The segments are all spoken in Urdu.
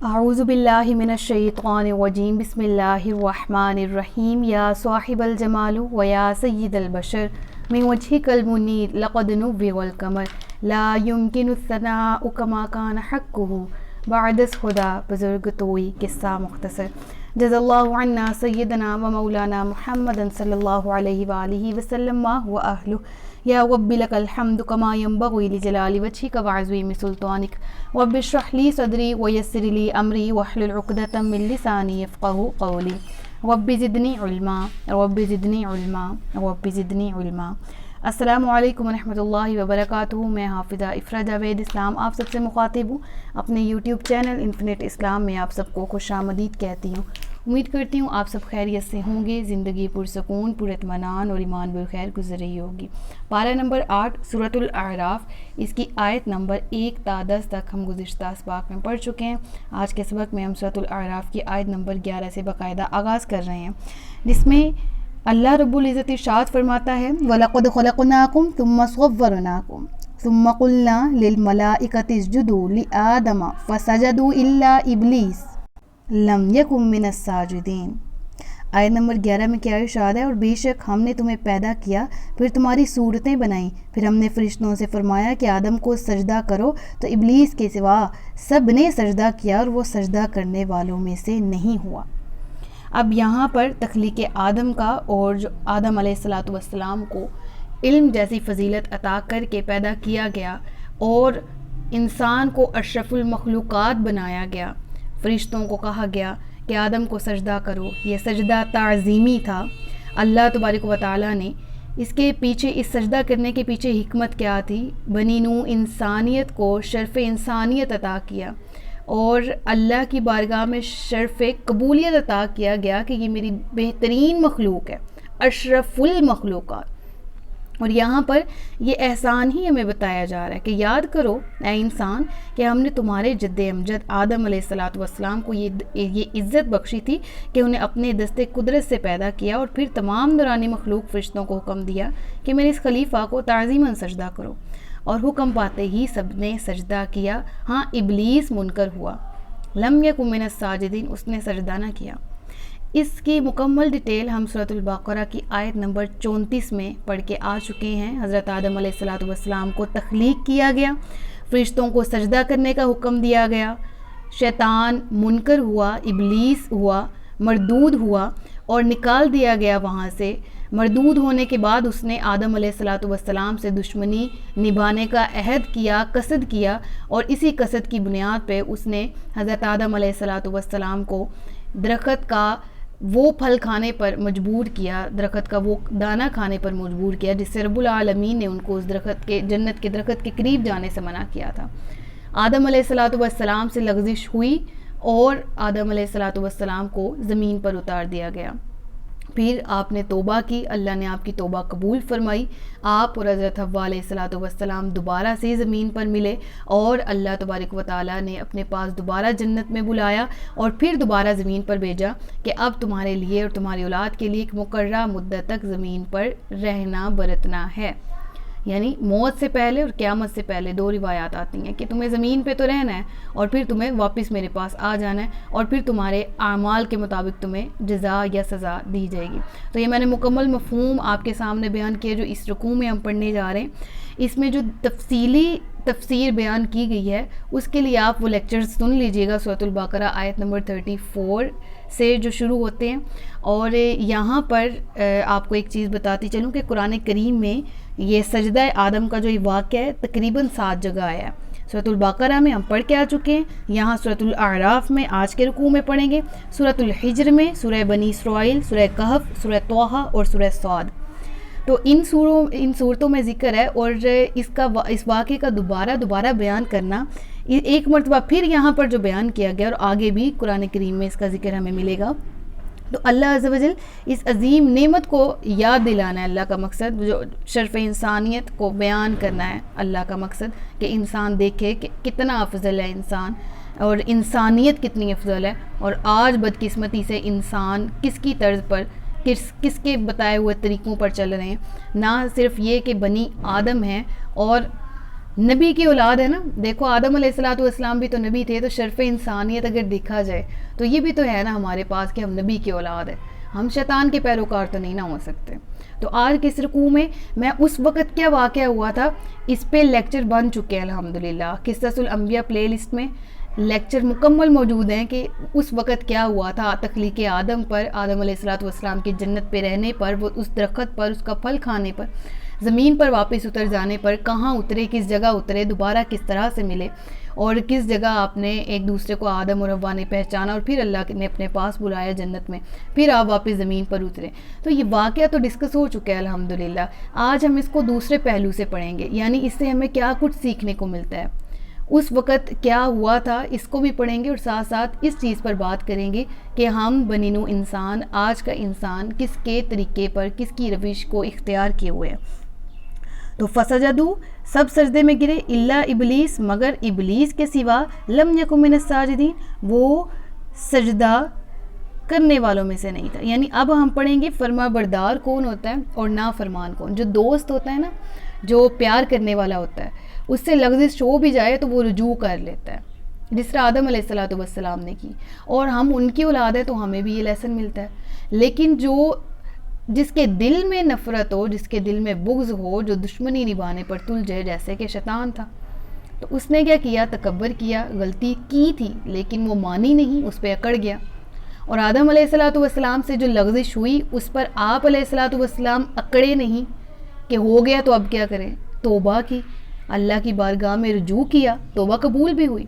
اعوذ باللہ من الشیطان الرجیم بسم اللہ الرحمن الرحیم یا صاحب الجمال و یا سید البشر من وجهک المنیر لقد نور القمر لا يمكن الثناء كما كان حقه بعد خدا بزرگ توئی قصہ مختصر جزا اللہ عنا سیدنا و مولانا محمد صلی اللہ علیہ وآلہ وسلم و اہلہ یا رب لک الحمد کما ینبغی لجلال وجہک وعظیم سلطانک رب اشرح لی صدری ویسر لی امری واحلل عقدۃ من لسانی یفقہوا قولی رب زدنی علما رب زدنی علما رب زدنی علما۔ السلام علیکم ورحمۃ اللہ وبرکاتہ۔ میں حافظہ افرا جاوید اسلام آپ سب سے مخاطب ہوں۔ اپنے یوٹیوب چینل انفینٹ اسلام میں آپ سب کو خوش آمدید کہتی ہوں۔ امید کرتی ہوں آپ سب خیریت سے ہوں گے، زندگی پرسکون، پر اطمینان اور ایمان بالخیر گزر رہی ہوگی۔ پارہ نمبر 8 سورۃ الاعراف، اس کی آیت نمبر 1 تا 10 تک ہم گزشتہ اسباق میں پڑھ چکے ہیں۔ آج کے سبق میں ہم سورۃ الاعراف کی آیت نمبر 11 سے باقاعدہ آغاز کر رہے ہیں، جس میں اللہ رب العزت ارشاد فرماتا ہے وَلَقَدْ خَلَقْنَاكُمْ ثُمَّ صَوَّرْنَاكُمْ ثُمَّ قُلْنَا لِلْمَلَائِكَةِ اسْجُدُوا لِآدَمَ فَسَجَدُوا إِلَّا إِبْلِيسَ لَمْ يَكُن مِّنَ السَّاجِدِينَ۔ آیت نمبر 11 میں کیا ارشاد ہے؟ اور بے شک ہم نے تمہیں پیدا کیا، پھر تمہاری صورتیں بنائیں، پھر ہم نے فرشتوں سے فرمایا کہ آدم کو سجدہ کرو، تو ابلیس کے سوا سب نے سجدہ کیا اور وہ سجدہ کرنے والوں میں سے نہیں ہوا۔ اب یہاں پر تخلیق آدم کا، اور جو آدم علیہ السلام کو علم جیسی فضیلت عطا کر کے پیدا کیا گیا اور انسان کو اشرف المخلوقات بنایا گیا، فرشتوں کو کہا گیا کہ آدم کو سجدہ کرو، یہ سجدہ تعظیمی تھا۔ اللہ تبارک و تعالیٰ نے اس کے پیچھے، اس سجدہ کرنے کے پیچھے حکمت کیا تھی؟ بنی نوح انسانیت کو شرف انسانیت عطا کیا اور اللہ کی بارگاہ میں شرف قبولیت عطا کیا گیا کہ یہ میری بہترین مخلوق ہے، اشرف المخلوقات۔ اور یہاں پر یہ احسان ہی ہمیں بتایا جا رہا ہے کہ یاد کرو اے انسان کہ ہم نے تمہارے جد امجد آدم علیہ السلام کو یہ عزت بخشی تھی کہ انہیں اپنے دست قدرت سے پیدا کیا، اور پھر تمام دورانی مخلوق فرشتوں کو حکم دیا کہ میرے اس خلیفہ کو تعظیماً سجدہ کرو، اور حکم پاتے ہی سب نے سجدہ کیا۔ ہاں، ابلیس منکر ہوا، لم یکن من الساجدین، اس نے سجدہ نہ کیا۔ اس کی مکمل ڈیٹیل ہم سورۃ البقرہ کی آیت نمبر 34 میں پڑھ کے آ چکے ہیں۔ حضرت آدم علیہ السلام کو تخلیق کیا گیا، فرشتوں کو سجدہ کرنے کا حکم دیا گیا، شیطان منکر ہوا، ابلیس ہوا، مردود ہوا اور نکال دیا گیا وہاں سے۔ مردود ہونے کے بعد اس نے آدم علیہ السلام سے دشمنی نبھانے کا عہد کیا، قصد کیا، اور اسی قصد کی بنیاد پہ اس نے حضرت آدم علیہ السلام کو درخت کا وہ پھل کھانے پر مجبور کیا، درخت کا وہ دانہ کھانے پر مجبور کیا جس سے رب العالمین نے ان کو اس درخت کے، جنت کے درخت کے قریب جانے سے منع کیا تھا۔ آدم علیہ السلام سے لغزش ہوئی اور آدم علیہ السلام کو زمین پر اتار دیا گیا۔ پھر آپ نے توبہ کی، اللہ نے آپ کی توبہ قبول فرمائی، آپ اور حضرت حوا علیہ السلام دوبارہ سے زمین پر ملے، اور اللہ تبارک و تعالیٰ نے اپنے پاس دوبارہ جنت میں بلایا اور پھر دوبارہ زمین پر بھیجا کہ اب تمہارے لیے اور تمہاری اولاد کے لیے ایک مقررہ مدت تک زمین پر رہنا برتنا ہے۔ یعنی موت سے پہلے اور قیامت سے پہلے دو روایات آتی ہیں کہ تمہیں زمین پہ تو رہنا ہے اور پھر تمہیں واپس میرے پاس آ جانا ہے، اور پھر تمہارے اعمال کے مطابق تمہیں جزا یا سزا دی جائے گی۔ تو یہ میں نے مکمل مفہوم آپ کے سامنے بیان کیا جو اس رکوع میں ہم پڑھنے جا رہے ہیں۔ اس میں جو تفسیر بیان کی گئی ہے اس کے لیے آپ وہ لیکچرز سن لیجئے گا، سورۃ البقرہ آیت نمبر 34 سے جو شروع ہوتے ہیں۔ اور یہاں پر آپ کو ایک چیز بتاتی چلوں کہ قرآن کریم میں یہ سجدہ آدم کا جو یہ واقعہ ہے تقریباً 7 جگہ آیا ہے۔ سورۃ البقرہ میں ہم پڑھ کے آ چکے ہیں، یہاں سورۃ الاعراف میں آج کے رکوع میں پڑھیں گے، سورۃ الحجر میں، سورہ بنی اسرائیل، سورہ کہف، سورہ طٰہٰ اور سورہ صاد۔ تو ان صورتوں میں ذکر ہے، اور اس واقعے کا دوبارہ بیان کرنا ایک مرتبہ پھر یہاں پر جو بیان کیا گیا، اور آگے بھی قرآن کریم میں اس کا ذکر ہمیں ملے گا۔ تو اللہ عز و جل اس عظیم نعمت کو یاد دلانا ہے اللہ کا مقصد، جو شرف انسانیت کو بیان کرنا ہے اللہ کا مقصد، کہ انسان دیکھے کہ کتنا افضل ہے انسان اور انسانیت کتنی افضل ہے، اور آج بدقسمتی سے انسان کس کی طرز پر، کس کے بتائے ہوئے طریقوں پر چل رہے ہیں۔ نہ صرف یہ کہ بنی آدم ہیں اور نبی کی اولاد ہے نا. دیکھو آدم علیہ الصلوۃ والسلام بھی تو نبی تھے, تو شرف انسانیت اگر دیکھا جائے تو یہ بھی تو ہے نا ہمارے پاس کہ ہم نبی کی اولاد ہے, ہم شیطان کے پیروکار تو نہیں نہ ہو سکتے. تو آج کس رکوع میں اس وقت کیا واقعہ ہوا تھا اس پہ لیکچر بن چکے ہیں الحمدللہ. قصص الانبیاء پلے لسٹ میں لیکچر مکمل موجود ہیں کہ اس وقت کیا ہوا تھا تخلیق آدم پر, آدم علیہ الصلوۃ والسلام کی جنت پہ رہنے پر, وہ اس درخت پر, اس کا پھل کھانے پر, زمین پر واپس اتر جانے پر, کہاں اترے, کس جگہ اترے, دوبارہ کس طرح سے ملے, اور کس جگہ آپ نے ایک دوسرے کو آدم اور حوا نے پہچانا, اور پھر اللہ نے اپنے پاس بلایا جنت میں, پھر آپ واپس زمین پر اترے. تو یہ واقعہ تو ڈسکس ہو چکا ہے الحمدللہ. آج ہم اس کو دوسرے پہلو سے پڑھیں گے, یعنی اس سے ہمیں کیا کچھ سیکھنے کو ملتا ہے, اس وقت کیا ہوا تھا اس کو بھی پڑھیں گے, اور ساتھ ساتھ اس چیز پر بات کریں گے کہ ہم بنی نوع انسان, آج کا انسان کس کے طریقے پر, کس کی روش کو اختیار کیے ہوئے ہیں. تو فسجدوا, سب سجدے میں گرے, الا ابلیس, مگر ابلیس کے سوا, لم یکن من الساجدین, وہ سجدہ کرنے والوں میں سے نہیں تھا. یعنی اب ہم پڑھیں گے فرما بردار کون ہوتا ہے اور نافرمان کون. جو دوست ہوتا ہے نا, جو پیار کرنے والا ہوتا ہے, اس سے لغزش ہو بھی جائے تو وہ رجوع کر لیتا ہے, جس طرح آدم علیہ الصلوۃ والسلام نے کی, اور ہم ان کی اولاد ہے تو ہمیں بھی یہ لیسن ملتا ہے. لیکن جس کے دل میں نفرت ہو, جس کے دل میں بغض ہو, جو دشمنی نبھانے پر تل جائے, جیسے کہ شیطان تھا, تو اس نے کیا کیا, تکبر کیا, غلطی کی تھی لیکن وہ مانی نہیں, اس پہ اکڑ گیا. اور آدم علیہ الصلوۃ والسلام سے جو لغزش ہوئی اس پر آپ علیہ الصلوۃ والسلام اکڑے نہیں کہ ہو گیا تو اب کیا کریں, توبہ کی, اللہ کی بارگاہ میں رجوع کیا, توبہ قبول بھی ہوئی.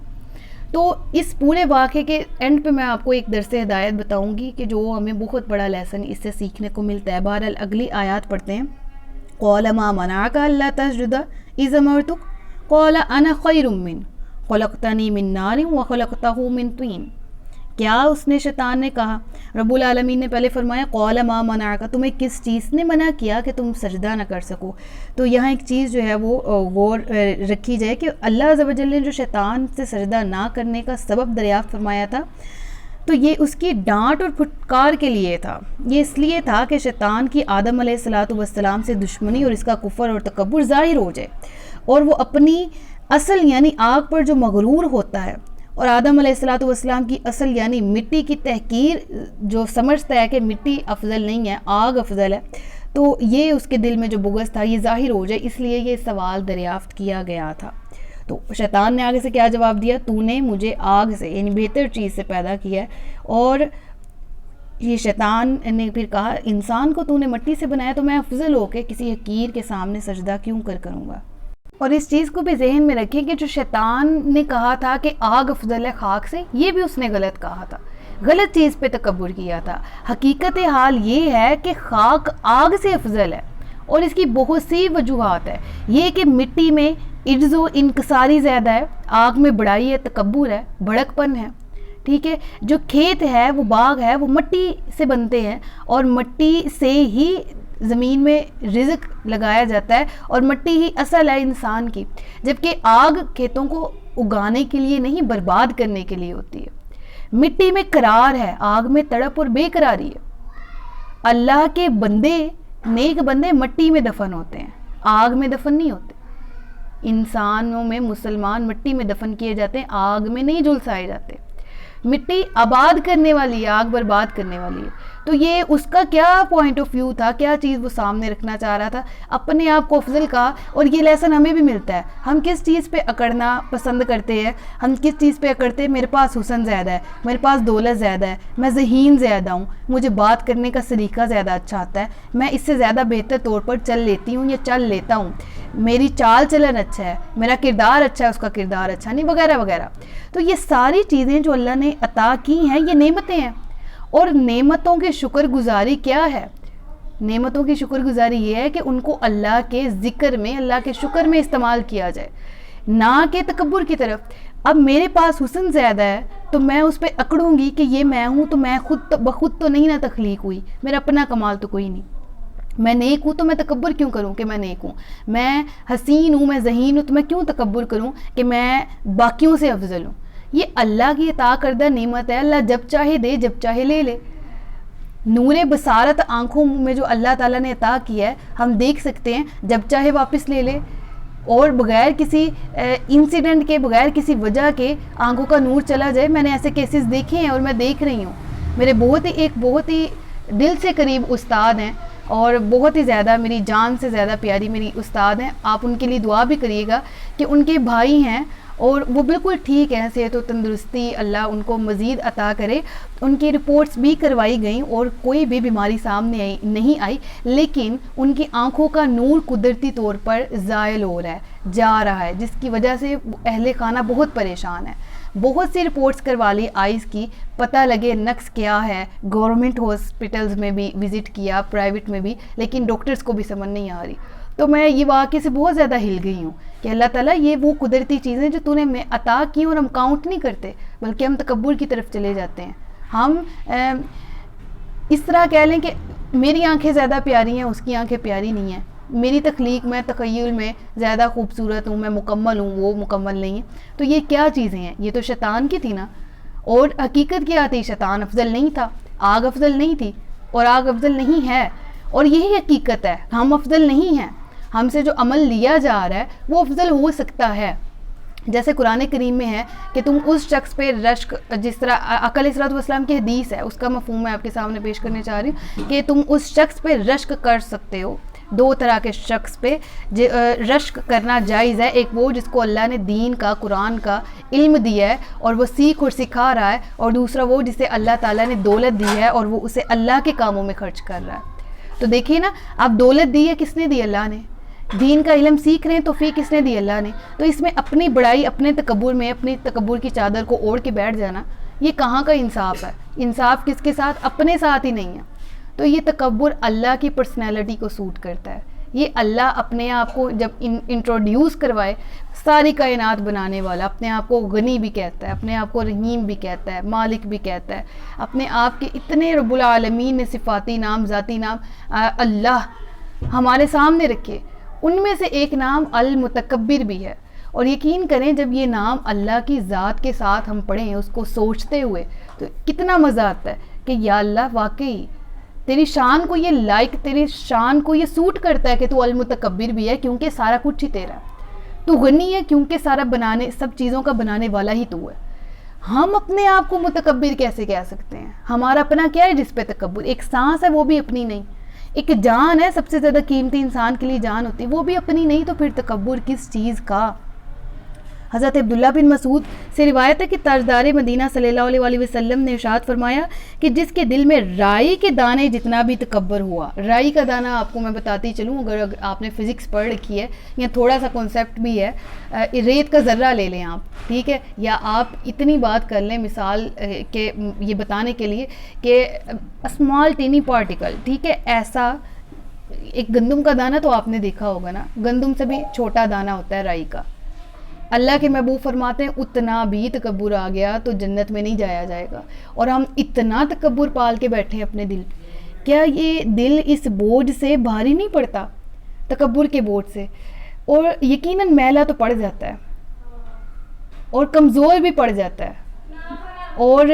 تو اس پورے واقعے کے اینڈ پہ میں آپ کو ایک درس ہدایت بتاؤں گی کہ جو ہمیں بہت بڑا لیسن اس سے سیکھنے کو ملتا ہے. بہرحال اگلی آیات پڑھتے ہیں. قال ما منعك الا تسجد اذ امرتك قال انا خیر من خلقتنی من نار وخلقته من طین. کیا اس نے شیطان نے کہا, رب العالمین نے پہلے فرمایا قال ما منعك, تمہیں کس چیز نے منع کیا کہ تم سجدہ نہ کر سکو. تو یہاں ایک چیز جو ہے وہ غور رکھی جائے کہ اللہ عز و جل نے جو شیطان سے سجدہ نہ کرنے کا سبب دریافت فرمایا تھا, تو یہ اس کی ڈانٹ اور پھٹکار کے لیے تھا. یہ اس لیے تھا کہ شیطان کی آدم علیہ الصلوۃ والسلام سے دشمنی اور اس کا کفر اور تکبر ظاہر ہو جائے, اور وہ اپنی اصل یعنی آگ پر جو مغرور ہوتا ہے, اور آدم علیہ الصلوۃ والسلام کی اصل یعنی مٹی کی تحقیر جو سمجھتا ہے کہ مٹی افضل نہیں ہے, آگ افضل ہے, تو یہ اس کے دل میں جو بغض تھا یہ ظاہر ہو جائے, اس لیے یہ سوال دریافت کیا گیا تھا. تو شیطان نے آگے سے کیا جواب دیا, تو نے مجھے آگ سے یعنی بہتر چیز سے پیدا کیا ہے. اور یہ شیطان نے پھر کہا انسان کو تو نے مٹی سے بنایا, تو میں افضل ہو کے کسی حقیر کے سامنے سجدہ کیوں کروں گا. اور اس چیز کو بھی ذہن میں رکھیں کہ جو شیطان نے کہا تھا کہ آگ افضل ہے خاک سے, یہ بھی اس نے غلط کہا تھا, غلط چیز پہ تکبر کیا تھا. حقیقت حال یہ ہے کہ خاک آگ سے افضل ہے, اور اس کی بہت سی وجوہات ہے. یہ کہ مٹی میں عجز و انکساری زیادہ ہے, آگ میں بڑائی ہے, تکبر ہے, بھڑک پن ہے. ٹھیک ہے, جو کھیت ہے وہ باغ ہے وہ مٹی سے بنتے ہیں, اور مٹی سے ہی زمین میں رزق لگایا جاتا ہے, اور مٹی ہی اصل ہے انسان کی, جبکہ آگ کھیتوں کو اگانے کے لیے نہیں برباد کرنے کے لیے ہوتی ہے. مٹی میں قرار ہے, آگ میں تڑپ اور بے قراری ہے. اللہ کے بندے, نیک بندے مٹی میں دفن ہوتے ہیں, آگ میں دفن نہیں ہوتے. انسانوں میں مسلمان مٹی میں دفن کیے جاتے ہیں, آگ میں نہیں جھلسائے جاتے. مٹی آباد کرنے والی ہے, آگ برباد کرنے والی ہے. تو یہ اس کا کیا پوائنٹ آف ویو تھا, کیا چیز وہ سامنے رکھنا چاہ رہا تھا, اپنے آپ کو افضل کہا. اور یہ لیسن ہمیں بھی ملتا ہے, ہم کس چیز پہ اکڑنا پسند کرتے ہیں, ہم کس چیز پہ اکڑتے ہیں, میرے پاس حسن زیادہ ہے, میرے پاس دولت زیادہ ہے, میں ذہین زیادہ ہوں, مجھے بات کرنے کا سلیقہ زیادہ اچھا آتا ہے, میں اس سے زیادہ بہتر طور پر چل لیتی ہوں یا چل لیتا ہوں, میری چال چلن اچھا ہے, میرا کردار اچھا ہے, اس کا کردار اچھا نہیں, وغیرہ وغیرہ. تو یہ ساری چیزیں جو اللہ نے عطا کی ہیں یہ نعمتیں ہیں. اور نعمتوں کی شکر گزاری کیا ہے, نعمتوں کی شکر گزاری یہ ہے کہ ان کو اللہ کے ذکر میں, اللہ کے شکر میں استعمال کیا جائے, نہ کہ تکبر کی طرف. اب میرے پاس حسن زیادہ ہے تو میں اس پہ اکڑوں گی کہ یہ میں ہوں, تو میں خود بخود تو نہیں نہ تخلیق ہوئی, میرا اپنا کمال تو کوئی نہیں. میں نیک ہوں تو میں تکبر کیوں کروں کہ میں نیک ہوں, میں حسین ہوں, میں ذہین ہوں, تو میں کیوں تکبر کروں کہ میں باقیوں سے افضل ہوں. یہ اللہ کی عطا کردہ نعمت ہے, اللہ جب چاہے دے, جب چاہے لے لے. نور بصارت آنکھوں میں جو اللہ تعالیٰ نے عطا کیا ہے, ہم دیکھ سکتے ہیں, جب چاہے واپس لے لے. اور بغیر کسی انسیڈنٹ کے، بغیر کسی وجہ کے آنکھوں کا نور چلا جائے. میں نے ایسے کیسز دیکھے ہیں اور میں دیکھ رہی ہوں. میرے بہت ہی دل سے قریب استاد ہیں اور بہت ہی زیادہ میری جان سے زیادہ پیاری میری استاد ہیں. آپ ان کے لیے دعا بھی کریے گا کہ ان کے بھائی ہیں اور وہ بالکل ٹھیک ہیں، صحت و تندرستی اللہ ان کو مزید عطا کرے. ان کی رپورٹس بھی کروائی گئیں اور کوئی بھی بیماری سامنے نہیں آئی، لیکن ان کی آنکھوں کا نور قدرتی طور پر زائل ہو رہا ہے، جا رہا ہے، جس کی وجہ سے اہل خانہ بہت پریشان ہے. بہت سی رپورٹس کروا لی آئز کی، پتہ لگے نقص کیا ہے. گورنمنٹ ہاسپٹلز میں بھی وزٹ کیا، پرائیویٹ میں بھی، لیکن ڈاکٹرز کو بھی سمجھ نہیں آ رہی. تو میں یہ واقعے سے بہت زیادہ ہل گئی ہوں کہ اللہ تعالیٰ یہ وہ قدرتی چیزیں جو تو نے میں عطا کی اور ہم کاؤنٹ نہیں کرتے، بلکہ ہم تکبر کی طرف چلے جاتے ہیں. ہم اس طرح کہہ لیں کہ میری آنکھیں زیادہ پیاری ہیں، اس کی آنکھیں پیاری نہیں ہیں، میری تخلیق میں تخیل میں زیادہ خوبصورت ہوں، میں مکمل ہوں، وہ مکمل نہیں ہے. تو یہ کیا چیزیں ہیں؟ یہ تو شیطان کی تھی نا. اور حقیقت کیا تھی؟ شیطان افضل نہیں تھا، آگ افضل نہیں تھی، اور آگ افضل نہیں ہے. اور یہی حقیقت ہے، ہم افضل نہیں ہیں. ہم سے جو عمل لیا جا رہا ہے وہ افضل ہو سکتا ہے. جیسے قرآن کریم میں ہے کہ تم اس شخص پہ رشک، جس طرح آقا علیہ الصلوۃ والسلام کی حدیث ہے، اس کا مفہوم میں آپ کے سامنے پیش کرنے چاہ رہی ہوں کہ تم اس شخص پہ رشک کر سکتے ہو. دو طرح کے شخص پہ رشک کرنا جائز ہے. ایک وہ جس کو اللہ نے دین کا، قرآن کا علم دیا ہے اور وہ سیکھ اور سکھا رہا ہے، اور دوسرا وہ جسے اللہ تعالیٰ نے دولت دی ہے اور وہ اسے اللہ کے کاموں میں خرچ کر رہا ہے. تو دیکھیے نا، آپ دولت دی ہے کس نے دی؟ اللہ نے. دین کا علم سیکھ رہے ہیں، توفیق کس نے دی؟ اللہ نے. تو اس میں اپنی بڑائی، اپنے تکبر میں، اپنی تکبر کی چادر کو اوڑھ کے بیٹھ جانا، یہ کہاں کا انصاف ہے؟ انصاف کس کے ساتھ؟ اپنے ساتھ ہی نہیں ہے. تو یہ تکبر اللہ کی پرسنالٹی کو سوٹ کرتا ہے. یہ اللہ اپنے آپ کو جب انٹروڈیوس کروائے، ساری کائنات بنانے والا اپنے آپ کو غنی بھی کہتا ہے، اپنے آپ کو رحیم بھی کہتا ہے، مالک بھی کہتا ہے. اپنے آپ کے اتنے رب العالمین نے صفاتی نام، ذاتی نام اللہ ہمارے سامنے رکھے. ان میں سے ایک نام المتکبر بھی ہے. اور یقین کریں جب یہ نام اللہ کی ذات کے ساتھ ہم پڑھیں، اس کو سوچتے ہوئے، تو کتنا مزہ آتا ہے کہ یا اللہ واقعی تیری شان کو یہ لائق، تیری شان کو یہ سوٹ کرتا ہے کہ تو المتکبر بھی ہے کیونکہ سارا کچھ ہی تیرا ہے. تو غنی ہے کیونکہ سارا بنانے، سب چیزوں کا بنانے والا ہی تو ہے. ہم اپنے آپ کو متکبر کیسے کہہ سکتے ہیں؟ ہمارا اپنا کیا ہے جس پہ تکبر؟ ایک سانس ہے وہ بھی اپنی نہیں، ایک جان ہے، سب سے زیادہ قیمتی انسان کے لیے جان ہوتی ہے، وہ بھی اپنی نہیں، تو پھر تکبر کس چیز کا؟ حضرت عبداللہ بن مسعود سے روایت ہے کہ تاجدار مدینہ صلی اللہ علیہ وسلم نے ارشاد فرمایا کہ جس کے دل میں رائی کے دانے جتنا بھی تکبر ہوا. رائی کا دانہ آپ کو میں بتاتی چلوں، اگر آپ نے فزکس پڑھ رکھی ہے یا تھوڑا سا کنسیپٹ بھی ہے، ریت کا ذرہ لے لیں آپ، ٹھیک ہے، یا آپ اتنی بات کر لیں مثال کہ یہ بتانے کے لیے کہ اسمال ٹینی پارٹیکل، ٹھیک ہے، ایسا ایک گندم کا دانہ تو آپ نے دیکھا ہوگا نا، گندم سے بھی چھوٹا دانہ ہوتا ہے رائی کا. اللہ کے محبوب فرماتے ہیں اتنا بھی تکبر آ گیا تو جنت میں نہیں جایا جائے گا. اور ہم اتنا تکبر پال کے بیٹھے ہیں اپنے دل. کیا یہ دل اس بوجھ سے بھاری نہیں پڑتا؟ تکبر کے بوجھ سے. اور یقیناً میلا تو پڑ جاتا ہے اور کمزور بھی پڑ جاتا ہے. اور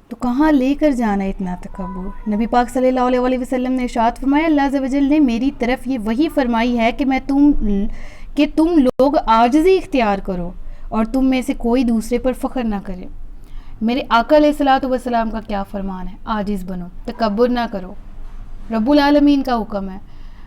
تو کہاں لے کر جانا ہے اتنا تکبر؟ نبی پاک صلی اللہ علیہ وسلم نے ارشاد فرمایا، اللہ عز و جل نے میری طرف یہ وحی فرمائی ہے کہ تم لوگ عاجزی اختیار کرو اور تم میں سے کوئی دوسرے پر فخر نہ کرے. میرے آقا علیہ الصلوۃ والسلام کا کیا فرمان ہے؟ عاجز بنو، تکبر نہ کرو. رب العالمین کا حکم ہے.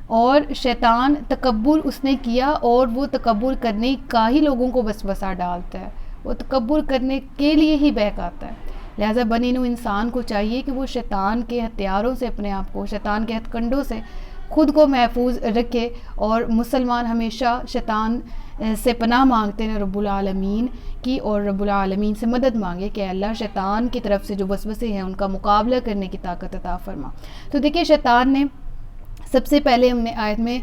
اور شیطان تکبر اس نے کیا اور وہ تکبر کرنے کا ہی لوگوں کو وسوسہ ڈالتا ہے، وہ تکبر کرنے کے لیے ہی بہکاتا ہے. لہٰذا بنی نوع انسان کو چاہیے کہ وہ شیطان کے ہتھیاروں سے اپنے آپ کو، شیطان کے ہتھ کنڈوں سے خود کو محفوظ رکھے. اور مسلمان ہمیشہ شیطان سے پناہ مانگتے ہیں رب العالمین کی، اور رب العالمین سے مدد مانگے کہ اللہ شیطان کی طرف سے جو وسوسے ہیں ان کا مقابلہ کرنے کی طاقت عطا فرما. تو دیکھیے شیطان نے سب سے پہلے، ہم نے آیت میں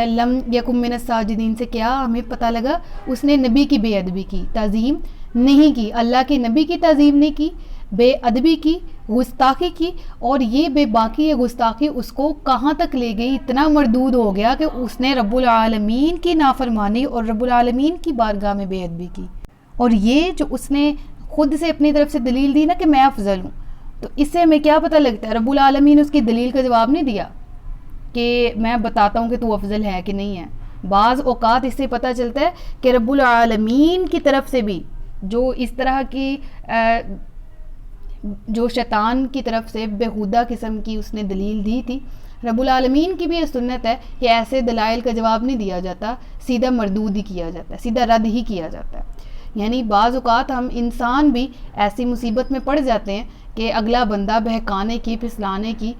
لم یکم من الساجدین سے کیا ہمیں پتہ لگا؟ اس نے نبی کی بے ادبی کی، تعظیم نہیں کی، اللہ کے نبی کی تعظیم نہیں کی، بے ادبی کی، گستاخی کی. اور یہ بے باکی ہے گستاخی اس کو کہاں تک لے گئی؟ اتنا مردود ہو گیا کہ اس نے رب العالمین کی نافرمانی اور رب العالمین کی بارگاہ میں بے ادبی کی. اور یہ جو اس نے خود سے اپنی طرف سے دلیل دی نا کہ میں افضل ہوں، تو اس سے ہمیں کیا پتہ لگتا ہے؟ رب العالمین اس کی دلیل کا جواب نہیں دیا کہ میں بتاتا ہوں کہ تو افضل ہے کہ نہیں ہے. بعض اوقات اس سے پتہ چلتا ہے کہ رب العالمین کی طرف سے بھی جو اس طرح کی جو شیطان کی طرف سے بےہودہ قسم کی اس نے دلیل دی تھی، رب العالمین کی بھی یہ سنت ہے کہ ایسے دلائل کا جواب نہیں دیا جاتا، سیدھا مردود ہی کیا جاتا ہے، سیدھا رد ہی کیا جاتا ہے. یعنی بعض اوقات ہم انسان بھی ایسی مصیبت میں پڑ جاتے ہیں کہ اگلا بندہ بہکانے کی، پھسلانے کی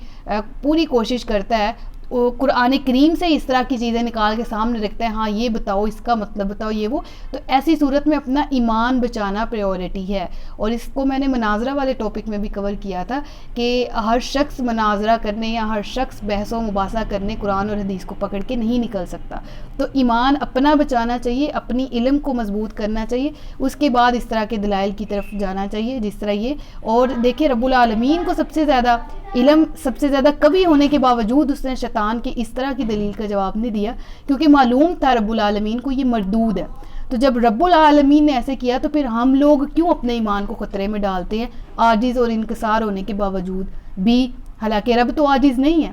پوری کوشش کرتا ہے، وہ قرآن کریم سے اس طرح کی چیزیں نکال کے سامنے رکھتا ہے، ہاں یہ بتاؤ، اس کا مطلب بتاؤ، یہ وہ. تو ایسی صورت میں اپنا ایمان بچانا پریورٹی ہے. اور اس کو میں نے مناظرہ والے ٹاپک میں بھی کور کیا تھا کہ ہر شخص مناظرہ کرنے یا ہر شخص بحث و مباحثہ کرنے قرآن اور حدیث کو پکڑ کے نہیں نکل سکتا. تو ایمان اپنا بچانا چاہیے، اپنی علم کو مضبوط کرنا چاہیے، اس کے بعد اس طرح کے دلائل کی طرف جانا چاہیے جس طرح یہ. اور دیکھیں رب العالمین کو سب سے زیادہ علم، سب سے زیادہ قوی ہونے کے باوجود اس نے شیطان کی اس طرح کی دلیل کا جواب نہیں دیا، کیونکہ معلوم تھا رب العالمین کو یہ مردود ہے. تو جب رب العالمین نے ایسے کیا تو پھر ہم لوگ کیوں اپنے ایمان کو خطرے میں ڈالتے ہیں عاجز اور انکسار ہونے کے باوجود بھی، حالانکہ رب تو عاجز نہیں ہے.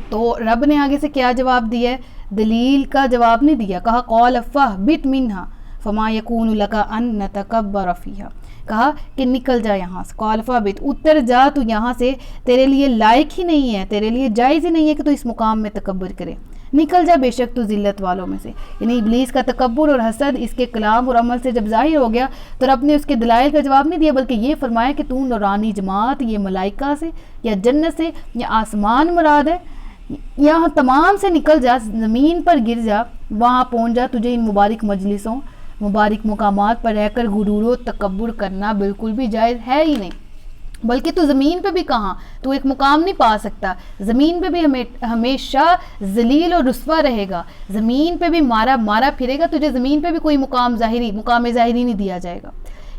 تو رب نے آگے سے کیا جواب دیا ہے؟ دلیل کا جواب نہیں دیا. کہا قال فاہبط منہا فما یکون لک ان نتکبر فیہا، کہا کہ نکل جا یہاں سے، قال فاہبط، اتر جا تو یہاں سے، تیرے لیے لائق ہی نہیں ہے، تیرے لیے جائز ہی نہیں ہے کہ تو اس مقام میں تکبر کرے، نکل جا بے شک تو ذلت والوں میں سے. یعنی ابلیس کا تکبر اور حسد اس کے کلام اور عمل سے جب ظاہر ہو گیا تو رب نے اس کے دلائل کا جواب نہیں دیا، بلکہ یہ فرمایا کہ تو نورانی جماعت، یہ ملائکہ سے یا جنت سے یا آسمان مراد ہے، یہاں تمام سے نکل جا، زمین پر گر جا، وہاں پہنچ جا. تجھے ان مبارک مجلسوں، مبارک مقامات پر رہ کر غرور و تکبر کرنا بالکل بھی جائز ہے ہی نہیں. بلکہ تو زمین پہ بھی کہاں، تو ایک مقام نہیں پا سکتا، زمین پہ بھی ہمیشہ ذلیل اور رسوا رہے گا، زمین پہ بھی مارا پھرے گا، تجھے زمین پہ بھی کوئی مقام ظاہری نہیں دیا جائے گا.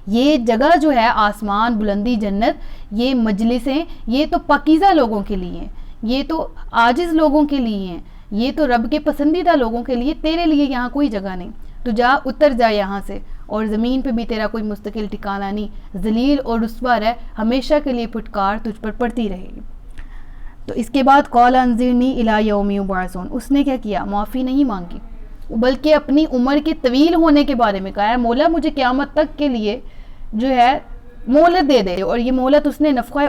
یہ جگہ جو ہے آسمان، بلندی، جنت، یہ مجلسیں، یہ تو پاکیزہ لوگوں کے لیے ہیں، یہ تو عاجز لوگوں کے لیے ہیں، یہ تو رب کے پسندیدہ لوگوں کے لیے. تیرے لیے یہاں کوئی جگہ نہیں. تو جا، اتر جا یہاں سے، اور زمین پہ بھی تیرا کوئی مستقل ٹھکانہ نہیں، ذلیل اور رسوا رہ، ہمیشہ کے لیے پھٹکار تجھ پر پڑتی رہے گی. تو اس کے بعد قال انظرنی الی یوم یبعثون، اس نے کیا کیا؟ معافی نہیں مانگی، بلکہ اپنی عمر کے طویل ہونے کے بارے میں کہا ہے مولا مجھے قیامت تک کے لیے جو ہے مہلت دے دے. اور یہ مہلت اس نے نفخہ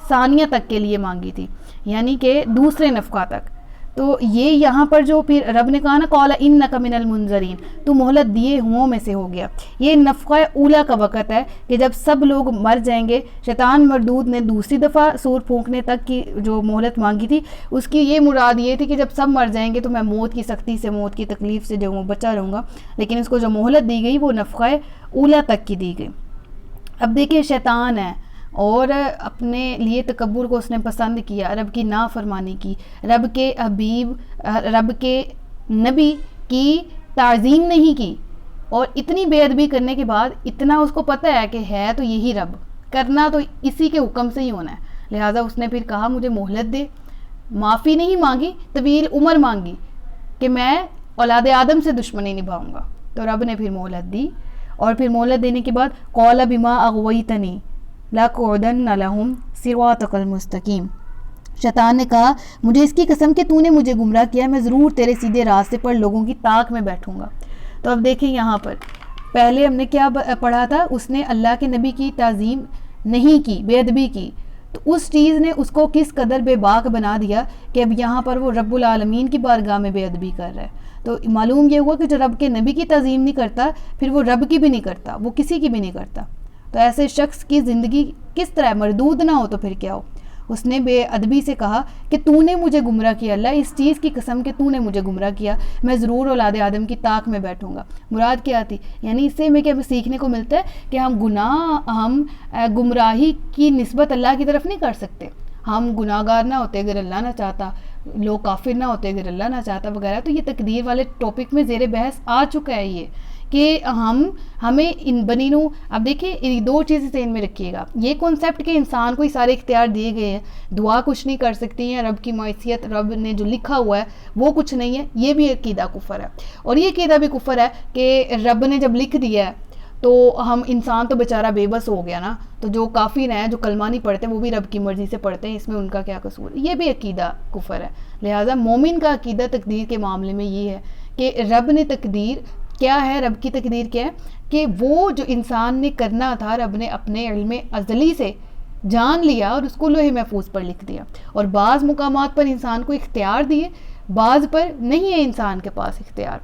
ثانیہ تک کے لیے مانگی تھی، یعنی کہ دوسرے نفخہ تک. تو یہ یہاں پر جو پھر رب نے کہا نا قال انک من المنذرین، تو مہلت دیے ہوں میں سے ہو گیا. یہ نفخہ اولا کا وقت ہے کہ جب سب لوگ مر جائیں گے. شیطان مردود نے دوسری دفعہ سور پھونکنے تک کی جو مہلت مانگی تھی، اس کی یہ مراد یہ تھی کہ جب سب مر جائیں گے تو میں موت کی سختی سے، موت کی تکلیف سے جو بچا رہوں گا. لیکن اس کو جو مہلت دی گئی وہ نفخہ اولا تک کی دی گئی. اب دیکھیں شیطان ہے اور اپنے لیے تکبر کو اس نے پسند کیا، رب کی نافرمانی کی، رب کے حبیب، رب کے نبی کی تعظیم نہیں کی، اور اتنی بے ادبی کرنے کے بعد اتنا اس کو پتہ ہے کہ ہے تو یہی رب، کرنا تو اسی کے حکم سے ہی ہونا ہے. لہٰذا اس نے پھر کہا مجھے مہلت دے. معافی نہیں مانگی، طویل عمر مانگی کہ میں اولاد آدم سے دشمنی نبھاؤں گا. تو رب نے پھر مہلت دی، اور پھر مہلت دینے کے بعد قال بما اغویتنی لَأَقْعُدَنَّ لَهُمْ صِرَاطَكَ الْمُسْتَقِيمَ، شیطان نے کہا مجھے اس کی قسم کہ تو نے مجھے گمراہ کیا، میں ضرور تیرے سیدھے راستے پر لوگوں کی طاق میں بیٹھوں گا. تو اب دیکھیں یہاں پر پہلے ہم نے کیا پڑھا تھا، اس نے اللہ کے نبی کی تعظیم نہیں کی، بے ادبی کی، تو اس چیز نے اس کو کس قدر بے باک بنا دیا کہ اب یہاں پر وہ رب العالمین کی بارگاہ میں بے ادبی کر رہا ہے. تو معلوم یہ ہوا کہ جو رب کے نبی کی تعظیم نہیں کرتا پھر وہ رب کی بھی نہیں کرتا، وہ کسی کی بھی نہیں کرتا. تو ایسے شخص کی زندگی کس طرح مردود نہ ہو تو پھر کیا ہو. اس نے بے ادبی سے کہا کہ تو نے مجھے گمراہ کیا، اللہ اس چیز کی قسم کہ تو نے مجھے گمراہ کیا، میں ضرور اولاد آدم کی طاق میں بیٹھوں گا. مراد کیا تھی؟ یعنی اس سے ہمیں کیا سیکھنے کو ملتا ہے کہ ہم گمراہی کی نسبت اللہ کی طرف نہیں کر سکتے. ہم گناہ گار نہ ہوتے اگر اللہ نہ چاہتا، لوگ کافر نہ ہوتے اگر اللہ نہ چاہتا وغیرہ. تو یہ تقدیر والے ٹاپک میں زیر بحث آ چکا ہے یہ کہ ہمیں ان بنینو. اب دیکھیں دو چیزیں ذہن میں رکھیے گا، یہ کانسیپٹ کہ انسان کو ہی سارے اختیار دیے گئے ہیں، دعا کچھ نہیں کر سکتی ہیں، رب کی معصیت، رب نے جو لکھا ہوا ہے وہ کچھ نہیں ہے، یہ بھی عقیدہ کفر ہے. اور یہ عقیدہ بھی کفر ہے کہ رب نے جب لکھ دیا ہے تو ہم انسان تو بیچارہ بے بس ہو گیا نا، تو جو کافر ہیں جو کلمہ نہیں پڑھتے وہ بھی رب کی مرضی سے پڑھتے ہیں، اس میں ان کا کیا قصور؟ یہ بھی عقیدہ کفر ہے. لہٰذا مومن کا عقیدہ تقدیر کے معاملے میں یہ ہے کہ رب نے تقدیر کیا ہے، رب کی تقدیر کیا ہے کہ وہ جو انسان نے کرنا تھا رب نے اپنے علم ازلی سے جان لیا اور اس کو لوح محفوظ پر لکھ دیا، اور بعض مقامات پر انسان کو اختیار دیے، بعض پر نہیں ہے انسان کے پاس اختیار.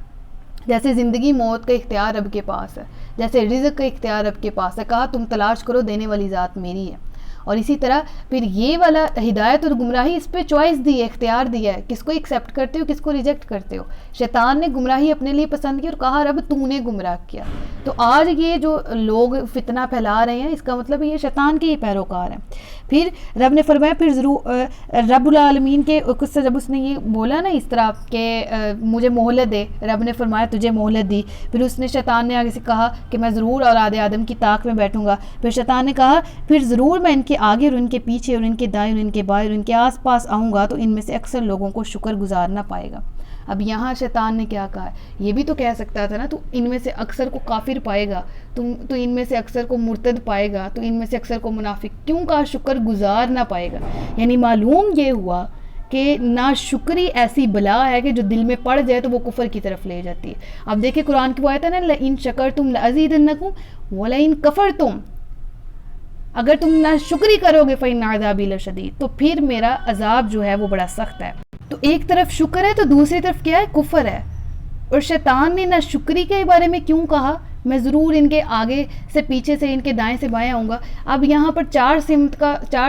جیسے زندگی موت کا اختیار رب کے پاس ہے، جیسے رزق کا اختیار رب کے پاس ہے، کہا تم تلاش کرو دینے والی ذات میری ہے. اور اسی طرح پھر یہ والا ہدایت اور گمراہی، اس پہ چوائس دی ہے، اختیار دیا ہے، کس کو ایکسیپٹ کرتے ہو کس کو ریجیکٹ کرتے ہو. شیطان نے گمراہی اپنے لیے پسند کی اور کہا رب تو نے گمراہ کیا. تو آج یہ جو لوگ فتنہ پھیلا رہے ہیں اس کا مطلب یہ شیطان کے ہی پیروکار ہیں. پھر رب نے فرمایا پھر ضرور رب العالمین کے کچھ سے جب اس نے یہ بولا نا اس طرح کہ مجھے مہلت دے، رب نے فرمایا تجھے مہلت دی. پھر اس نے شیطان نے آگے سے کہا کہ میں ضرور اولاد آدم کی طاق میں بیٹھوں گا. پھر شیطان نے کہا پھر ضرور میں ان کے آگے اور ان کے پیچھے اور ان کے دائیں اور ان کے بائیں اور ان کے آس پاس آؤں گا تو ان میں سے اکثر لوگوں کو شکر گزار نہ پائے گا. اب یہاں شیطان نے کیا کہا، یہ بھی تو کہہ سکتا تھا نا تو ان میں سے اکثر کو کافر پائے گا، تو ان میں سے اکثر کو مرتد پائے گا، تو ان میں سے اکثر کو منافق. کیوں کہا شکر گزار نہ پائے گا؟ یعنی معلوم یہ ہوا کہ ناشکری ایسی بلا ہے کہ جو دل میں پڑ جائے تو وہ کفر کی طرف لے جاتی ہے. اب دیکھیں قرآن کی وہ آیت ہے نا لئن شکرتم لأزیدنکم ولئن کفرتم، اگر تم ناشکری کرو گے فإن عذابی لشدید، تو پھر میرا عذاب جو ہے وہ بڑا سخت ہے. تو ایک طرف شکر ہے تو دوسری طرف کیا ہے، کفر ہے. اور شیطان نے ناشکری کے بارے میں کیوں کہا میں ضرور ان کے آگے سے پیچھے سے ان کے دائیں سے بائیں آؤں گا. اب یہاں پر چار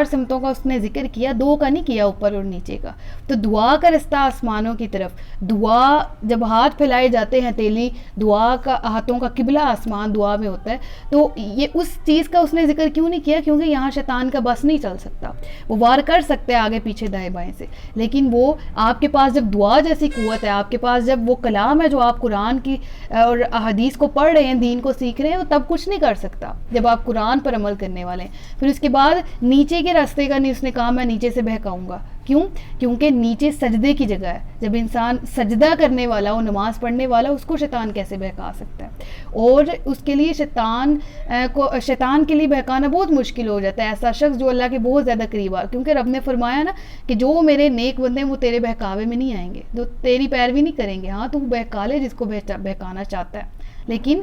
سمتوں کا اس نے ذکر کیا، دو کا نہیں کیا، اوپر اور نیچے کا. تو دعا کا رستہ آسمانوں کی طرف، دعا جب ہاتھ پھیلائے جاتے ہیں تیلی، دعا کا ہاتھوں کا قبلہ آسمان دعا میں ہوتا ہے. تو یہ اس چیز کا اس نے ذکر کیوں نہیں کیا؟ کیونکہ یہاں شیطان کا بس نہیں چل سکتا، وہ وار کر سکتے ہیں آگے پیچھے دائیں بائیں سے، لیکن وہ آپ کے پاس جب دعا جیسی قوت ہے، آپ کے پاس جب وہ کلام ہے جو آپ قرآن کی اور احادیث کو پڑھ رہے ہیں، دین کو سیکھ رہے ہیں، تب کچھ نہیں کر سکتا جب آپ قرآن پر عمل کرنے والے ہیں. پھر اس کے بعد نیچے کے راستے کا نہیں اس نے کہا میں نیچے سے بہکاؤں گا. کیوں؟ کیونکہ نیچے سجدے کی جگہ ہے. جب انسان سجدہ کرنے والا ہو، نماز پڑھنے والا، اس کو شیطان کیسے بہکا سکتا ہے؟ اور اس کے لیے شیطان کے لیے بہکانا بہت مشکل ہو جاتا ہے، ایسا شخص جو اللہ کے بہت زیادہ قریب آ، کیونکہ رب نے فرمایا نا کہ جو میرے نیک بندے ہیں وہ تیرے بہکاوے میں نہیں آئیں گے، جو تیری پیروی نہیں کریں گے. ہاں تو بہکا لے جس کو بہکانا چاہتا ہے، لیکن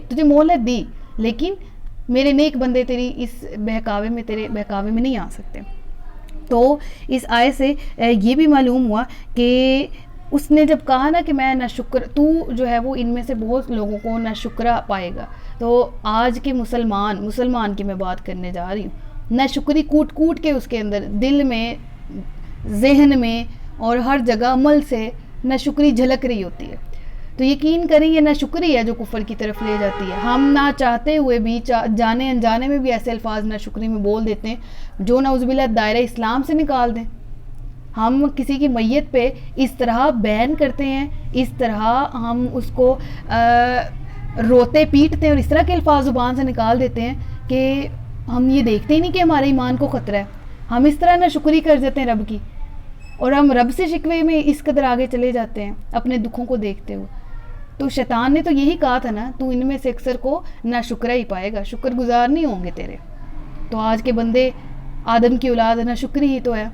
تجھے مہلت دی، لیکن میرے نیک بندے تیری اس بہکاوے میں نہیں آ سکتے. تو اس آیت سے یہ بھی معلوم ہوا کہ اس نے جب کہا نا کہ میں ناشکر تو جو ہے وہ ان میں سے بہت لوگوں کو ناشکرا پائے گا. تو آج کے مسلمان کی میں بات کرنے جا رہی ہوں، ناشکری کوٹ کوٹ کے اس کے اندر دل میں، ذہن میں اور ہر جگہ عمل سے ناشکری جھلک رہی ہوتی ہے. تو یقین کریں یہ ناشکری ہے جو کفر کی طرف لے جاتی ہے. ہم نہ چاہتے ہوئے بھی جانے انجانے میں بھی ایسے الفاظ ناشکری میں بول دیتے ہیں جو نعوذ باللہ دائرہ اسلام سے نکال دیں. ہم کسی کی میت پہ اس طرح بیان کرتے ہیں، اس طرح ہم اس کو روتے پیٹتے ہیں اور اس طرح کے الفاظ زبان سے نکال دیتے ہیں کہ ہم یہ دیکھتے ہی نہیں کہ ہمارے ایمان کو خطرہ ہے. ہم اس طرح ناشکری کر دیتے ہیں رب کی، اور ہم رب سے شکوے میں اس قدر آگے چلے جاتے ہیں اپنے دکھوں کو دیکھتے ہوئے. تو شیطان نے تو یہی کہا تھا نا تو ان میں سے اکثر کو ناشکرا ہی پائے گا، شکر گزار نہیں ہوں گے تیرے. تو آج کے بندے آدم کی اولاد ناشکری ہی تو ہے،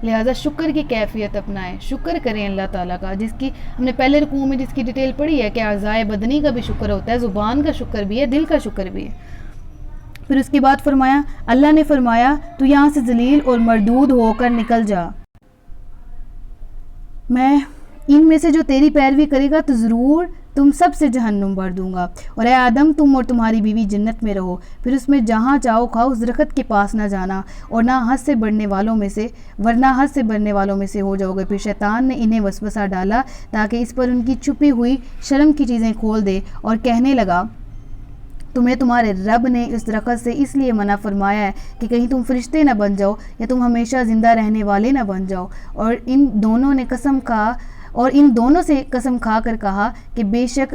لہٰذا شکر کی کیفیت اپنائیں، شکر کریں اللہ تعالیٰ کا، جس کی ہم نے پہلے رکوع میں جس کی ڈیٹیل پڑھی ہے کہ اعضائے بدنی کا بھی شکر ہوتا ہے، زبان کا شکر بھی ہے، دل کا شکر بھی ہے. پھر اس کے بعد فرمایا، اللہ نے فرمایا تو یہاں سے ذلیل اور مردود ہو کر نکل جا، میں ان میں سے جو تیری پیروی کرے گا تو ضرور تم سب سے جہنم بھر دوں گا، اور اے آدم تم اور تمہاری بیوی جنت میں رہو، پھر اس میں جہاں چاہو کھاؤ، اس درخت کے پاس نہ جانا اور نہ حد سے بڑھنے والوں میں سے، ورنہ حد سے بڑھنے والوں میں سے ہو جاؤ گے. پھر شیطان نے انہیں وسوسہ ڈالا تاکہ اس پر ان کی چھپی ہوئی شرم کی چیزیں کھول دے، اور کہنے لگا تمہیں تمہارے رب نے اس درخت سے اس لیے منع فرمایا ہے کہ کہیں تم فرشتے نہ بن جاؤ یا تم ہمیشہ زندہ رہنے والے نہ بن جاؤ. اور ان دونوں سے قسم کھا کر کہا کہ بے شک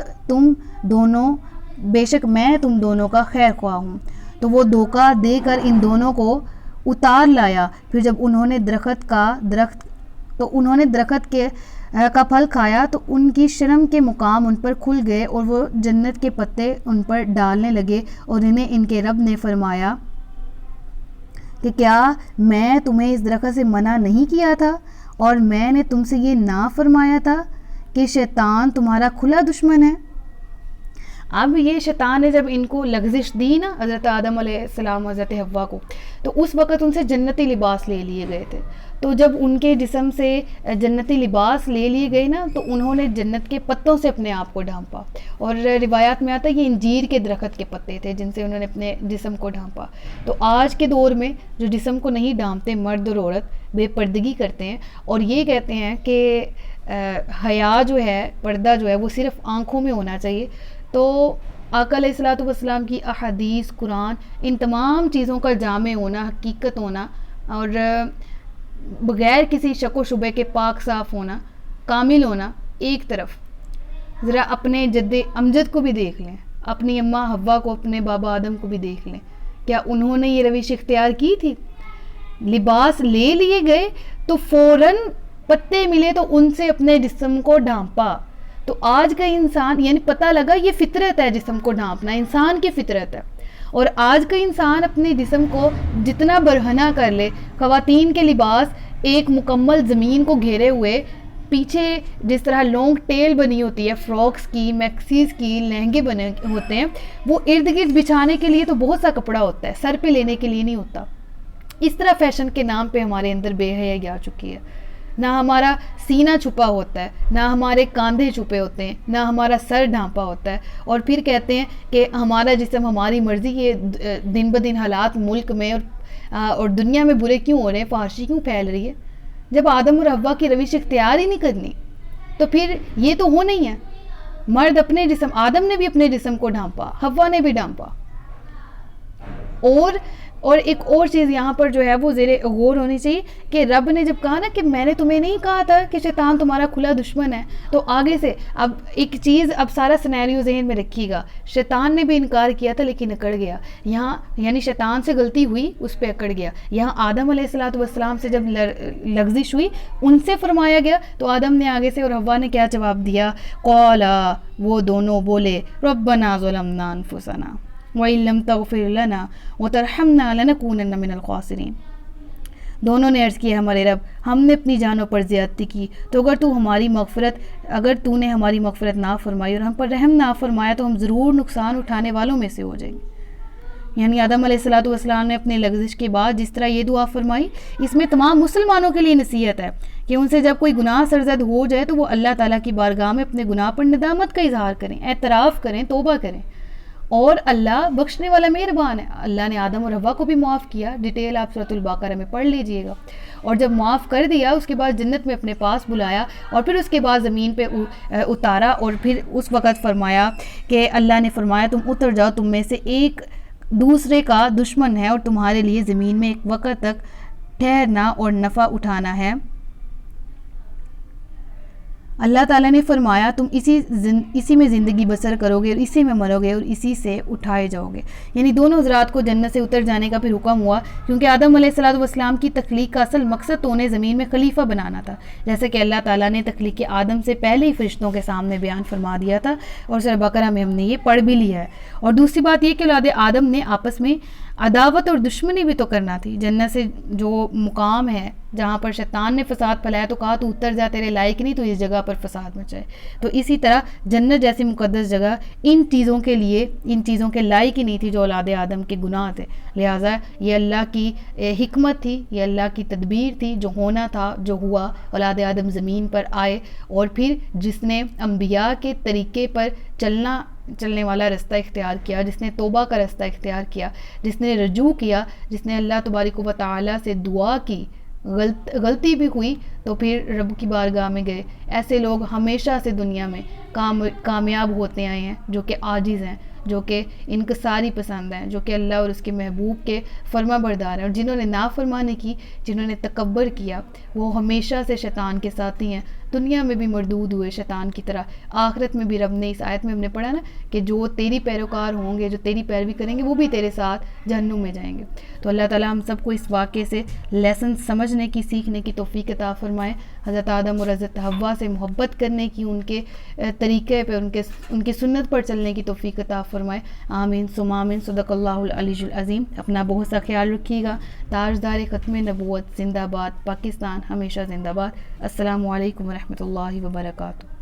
میں تم دونوں کا خیر خواہ ہوں. تو وہ دھوکہ دے کر ان دونوں کو اتار لایا. پھر جب انہوں نے درخت کا پھل کھایا تو ان کی شرم کے مقام ان پر کھل گئے اور وہ جنت کے پتے ان پر ڈالنے لگے. اور انہیں ان کے رب نے فرمایا کہ کیا میں تمہیں اس درخت سے منع نہیں کیا تھا اور میں نے تم سے یہ نہ فرمایا تھا کہ شیطان تمہارا کھلا دشمن ہے. اب یہ شیطان نے جب ان کو لغزش دی نا حضرت آدم علیہ السلام حضرت حوا کو، تو اس وقت ان سے جنتی لباس لے لیے گئے تھے. تو جب ان کے جسم سے جنتی لباس لے لیے گئے نا، تو انہوں نے جنت کے پتوں سے اپنے آپ کو ڈھانپا. اور روایات میں آتا ہے یہ انجیر کے درخت کے پتے تھے جن سے انہوں نے اپنے جسم کو ڈھانپا. تو آج کے دور میں جو جسم کو نہیں ڈھانپتے، مرد اور عورت بے پردگی کرتے ہیں اور یہ کہتے ہیں کہ حیا جو ہے، پردہ جو ہے وہ صرف آنکھوں میں ہونا چاہیے. تو آقا علیہ الصلوۃ والسلام کی احادیث، قرآن، ان تمام چیزوں کا جامع ہونا، حقیقت ہونا اور بغیر کسی شک و شبے کے پاک صاف ہونا، کامل ہونا ایک طرف. ذرا اپنے جد امجد کو بھی دیکھ لیں، اپنی اماں حوا کو، اپنے بابا آدم کو بھی دیکھ لیں. کیا انہوں نے یہ روش اختیار کی تھی؟ لباس لے لیے گئے تو فوراً پتے ملے تو ان سے اپنے جسم کو ڈھانپا. تو آج کا انسان، یعنی پتہ لگا یہ فطرت ہے جسم کو ڈھانپنا، انسان کی فطرت ہے. اور آج کا انسان اپنے جسم کو جتنا برہنہ کر لے، خواتین کے لباس ایک مکمل زمین کو گھیرے ہوئے، پیچھے جس طرح لانگ ٹیل بنی ہوتی ہے فراکس کی، میکسیز کی، لہنگے بنے ہوتے ہیں، وہ ارد گرد بچھانے کے لیے تو بہت سا کپڑا ہوتا ہے، سر پہ لینے کے لیے نہیں ہوتا. اس طرح فیشن کے نام پہ ہمارے اندر بے حیائی آ چکی ہے. نہ ہمارا سینہ چھپا ہوتا ہے، نہ ہمارے کاندھے چھپے ہوتے ہیں، نہ ہمارا سر ڈھانپا ہوتا ہے. اور پھر کہتے ہیں کہ ہمارا جسم ہماری مرضی. یہ دن بدن حالات ملک میں اور دنیا میں برے کیوں ہو رہے ہیں، فحاشی کیوں پھیل رہی ہے؟ جب آدم اور حوا کی روش اختیار ہی نہیں کرنی تو پھر یہ تو ہو نہیں ہے. مرد اپنے جسم، آدم نے بھی اپنے جسم کو ڈھانپا، حوا نے بھی ڈھانپا. اور ایک اور چیز یہاں پر جو ہے وہ زیر غور ہونی چاہیے کہ رب نے جب کہا نا کہ میں نے تمہیں نہیں کہا تھا کہ شیطان تمہارا کھلا دشمن ہے، تو آگے سے اب ایک چیز، اب سارا سینیریو ذہن میں رکھیے گا. شیطان نے بھی انکار کیا تھا لیکن اکڑ گیا. یہاں یعنی شیطان سے غلطی ہوئی، اس پہ اکڑ گیا. یہاں آدم علیہ الصلوۃ والسلام سے جب لغزش ہوئی، ان سے فرمایا گیا، تو آدم نے آگے سے اور حوا نے کیا جواب دیا؟ قالا، وہ دونوں بولے، ربنا ظلمنا انفسنا وَإِن لَّمْ تَغْفِرْ لَنَا وَتَرْحَمْنَا لَنَكُونَنَّ مِنَ الْخَاسِرِينَ. دونوں نے عرض کیا، ہمارے رب، ہم نے اپنی جانوں پر زیادتی کی، تو اگر تو نے ہماری مغفرت نہ فرمائی اور ہم پر رحم نہ فرمایا تو ہم ضرور نقصان اٹھانے والوں میں سے ہو جائیں گے. یعنی آدم علیہ الصلوۃ والسلام نے اپنے لغزش کے بعد جس طرح یہ دعا فرمائی، اس میں تمام مسلمانوں کے لیے نصیحت ہے کہ ان سے جب کوئی گناہ سرزد ہو جائے تو وہ اللہ تعالیٰ کی بارگاہ میں اپنے گناہ پر ندامت کا اظہار کریں، اعتراف کریں، توبہ کریں. اور اللہ بخشنے والا مہربان ہے. اللہ نے آدم اور حوا کو بھی معاف کیا، ڈیٹیل آپ سورۃ البقرہ میں پڑھ لیجئے گا. اور جب معاف کر دیا، اس کے بعد جنت میں اپنے پاس بلایا اور پھر اس کے بعد زمین پہ اتارا. اور پھر اس وقت فرمایا کہ اللہ نے فرمایا تم اتر جاؤ، تم میں سے ایک دوسرے کا دشمن ہے اور تمہارے لیے زمین میں ایک وقت تک ٹھہرنا اور نفع اٹھانا ہے. اللہ تعالیٰ نے فرمایا تم اسی میں زندگی بسر کرو گے اور اسی میں مرو گے اور اسی سے اٹھائے جاؤ گے. یعنی دونوں حضرات کو جنت سے اتر جانے کا پھر حکم ہوا، کیونکہ آدم علیہ الصلوۃ والسلام کی تخلیق کا اصل مقصد تو انہیں زمین میں خلیفہ بنانا تھا، جیسے کہ اللہ تعالیٰ نے تخلیق آدم سے پہلے ہی فرشتوں کے سامنے بیان فرما دیا تھا اور سورہ بقرہ میں ہم نے یہ پڑھ بھی لیا ہے. اور دوسری بات یہ کہ اولاد آدم نے آپس میں عداوت اور دشمنی بھی تو کرنا تھی. جنت سے جو مقام ہے جہاں پر شیطان نے فساد پھیلایا تو کہا تو اتر جا، تیرے لائق نہیں تو اس جگہ پر فساد مچائے. تو اسی طرح جنت جیسی مقدس جگہ ان چیزوں کے لائق ہی نہیں تھی جو اولاد آدم کے گناہ تھے. لہٰذا یہ اللہ کی حکمت تھی، یہ اللہ کی تدبیر تھی، جو ہونا تھا جو ہوا. اولاد آدم زمین پر آئے اور پھر جس نے انبیاء کے طریقے پر چلنے والا رستہ اختیار کیا، جس نے توبہ کا رستہ اختیار کیا، جس نے رجوع کیا، جس نے اللہ تبارک و تعالیٰ سے دعا کی، غلطی بھی ہوئی تو پھر رب کی بارگاہ میں گئے. ایسے لوگ ہمیشہ سے دنیا میں کامیاب ہوتے آئے ہیں، جو کہ عاجز ہیں، جو کہ انکساری پسند ہیں، جو کہ اللہ اور اس کے محبوب کے فرما بردار ہیں. اور جنہوں نے نافرمانی کی، جنہوں نے تکبر کیا، وہ ہمیشہ سے شیطان کے ساتھی ہیں. دنیا میں بھی مردود ہوئے شیطان کی طرح، آخرت میں بھی رب نے اس آیت میں ہم نے پڑھا نا کہ جو تیری پیروکار ہوں گے، جو تیری پیروی کریں گے، وہ بھی تیرے ساتھ جہنم میں جائیں گے. تو اللہ تعالیٰ ہم سب کو اس واقعے سے لیسن سمجھنے کی، سیکھنے کی توفیق عطا فرمائے. حضرت آدم اور حضرت حوا سے محبت کرنے کی، ان کے طریقے پہ، ان کی سنت پر چلنے کی توفیق عطا فرمائے. آمین ثم آمین. صدق اللہ العلی العظیم. اپنا بہت سا خیال رکھیے گا. تاجدار ختم نبوت زندہ باد. پاکستان ہمیشہ زندہ باد. السلام علیکم ورحمۃ اللہ وبرکاتہ.